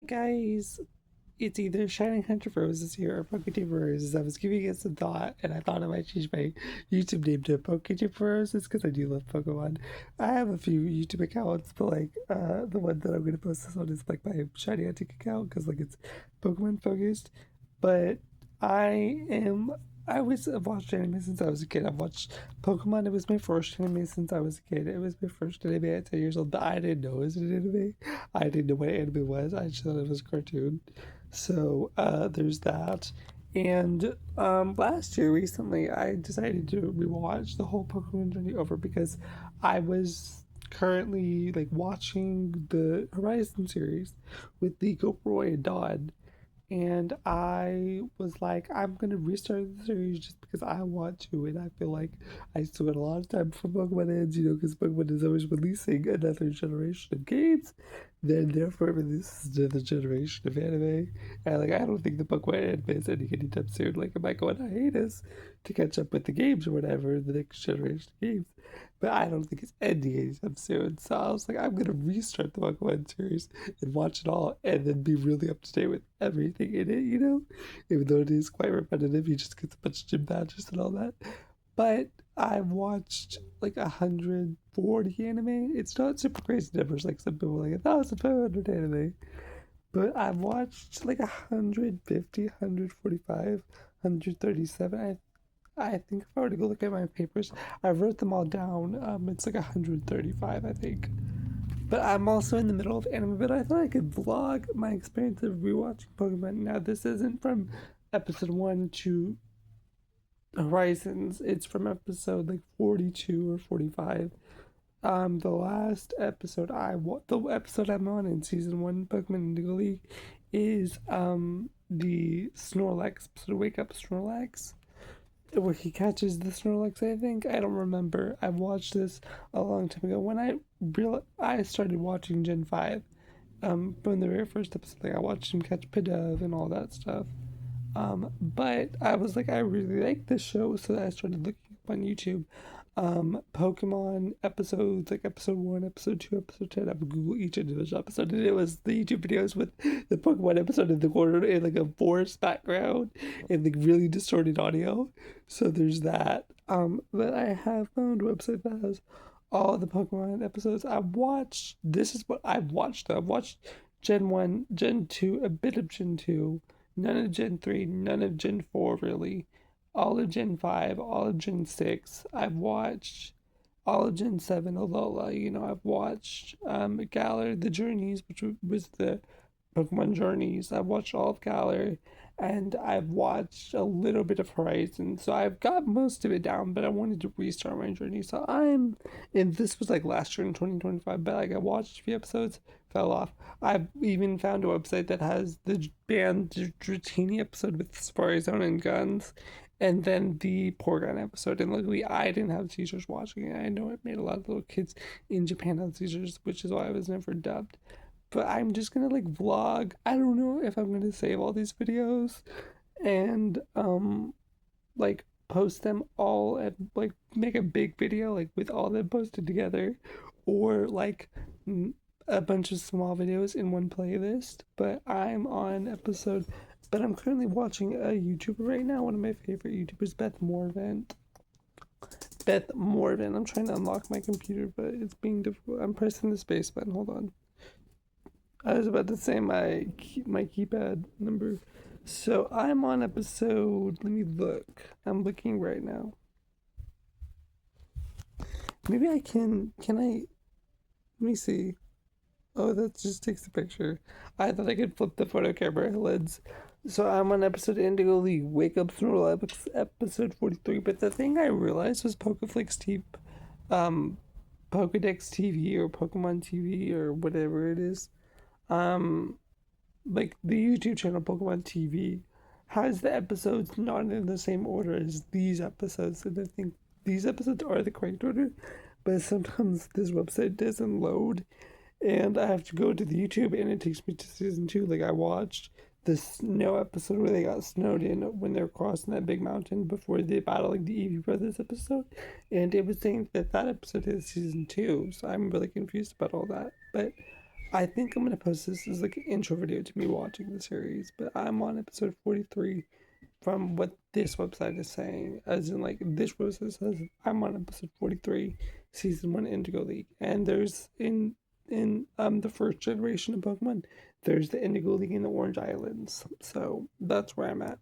Guys, it's either Shining Hunter Roses here or Poketube Roses. I was giving it some thought, and I thought I might change my YouTube name to Poketube Roses because I do love Pokemon. I have a few YouTube accounts, but the one that I'm gonna post this on is like my Shiny Hunting account because like it's Pokemon focused. But I am. I've watched anime since I was a kid. I've watched Pokemon. It was my first anime since I was a kid. It was my first anime at 10 years old, but I didn't know it was an anime. I didn't know what anime was. I just thought it was a cartoon. So there's that. And last year, recently, I decided to rewatch the whole Pokemon journey over because I was currently like watching the Horizon series with Nico, Roy, and Dawn, and I was like, I'm gonna restart the series just because I want to, and I feel like I still got a lot of time before Pokemon ends, because Pokemon is always releasing another generation of games, then therefore releases another generation of anime, and like I don't think the Pokemon anime is ending anytime soon. Like it might go on hiatus to catch up with the games or whatever, the next generation of games, but I don't think it's ending anytime soon. So I was like, I'm gonna restart the Pokemon series and watch it all and then be really up to date with everything in it. Even though it is quite repetitive, you just get a bunch of gym badges and all that. But I've watched like 140 anime. It's not super crazy numbers like some people like 1,500 anime. But I've watched like 150, 145, 137. I think if I were to go look at my papers, I wrote them all down. It's like 135, I think. But I'm also in the middle of anime, but I thought I could vlog my experience of rewatching Pokemon. Now, this isn't from episode 1 to Horizons, it's from episode like 42 or 45. The last episode the episode I'm on in season 1 Pokemon Indigo League is the Snorlax episode, Wake Up Snorlax, where he catches the Snorlax. I think I don't remember. I watched this a long time ago when I started watching Gen 5. From the very first episode, like I watched him catch Pidove and all that stuff. But I was like, I really like this show, so I started looking up on YouTube. Pokemon episodes, like episode 1, episode 2, episode 10. I would Google each individual episode, and it was the YouTube videos with the Pokemon episode in the corner in like a forest background and like really distorted audio. So there's that. But I have found a website that has all the Pokemon episodes. This is what I've watched. I've watched Gen 1, Gen 2, a bit of Gen 2, none of Gen 3, none of Gen 4 really, all of Gen 5, all of Gen 6. I've watched all of Gen 7, Alola. I've watched Galar, The Journeys, which was the Pokemon Journeys. I've watched all of Galar, and I've watched a little bit of Horizon. So I've got most of it down, but I wanted to restart my journey. And this was like last year in 2025, but like I watched a few episodes, fell off. I've even found a website that has the band Dratini episode with Safari Zone and guns, and then the Porygon episode. And luckily, I didn't have seizures watching it. I know it made a lot of little kids in Japan have seizures, which is why I was never dubbed. But I'm just gonna like vlog. I don't know if I'm gonna save all these videos and like post them all and like make a big video like with all of them posted together, or like a bunch of small videos in one playlist. But I'm currently watching a YouTuber right now, one of my favorite YouTubers, Beth Morvin. I'm trying to unlock my computer, but it's being difficult. I'm pressing the space button. Hold on. I was about to say my keypad number. So I'm on episode. Let me look. I'm looking right now. Maybe I can. Can I? Let me see. Oh, that just takes a picture. I thought I could flip the photo camera lens. So I'm on episode Indigo League, Wake Up Snorlax, episode 43. But the thing I realized was um, Pokedex TV or Pokemon TV or whatever it is. Um, like the YouTube channel Pokemon TV has the episodes not in the same order as these episodes, and I think these episodes are the correct order, but sometimes this website doesn't load, and I have to go to the YouTube, and it takes me to season 2. Like I watched the snow episode where they got snowed in when they were crossing that big mountain before they battling the Eevee brothers episode, and it was saying that episode is season 2. So I'm really confused about all that, but I think I'm gonna post this as like an intro video to me watching the series, but I'm on episode 43 from what this website is saying, as in like this website says I'm on episode 43, season one Indigo League, and there's in the first generation of Pokemon, there's the Indigo League in the Orange Islands, so that's where I'm at.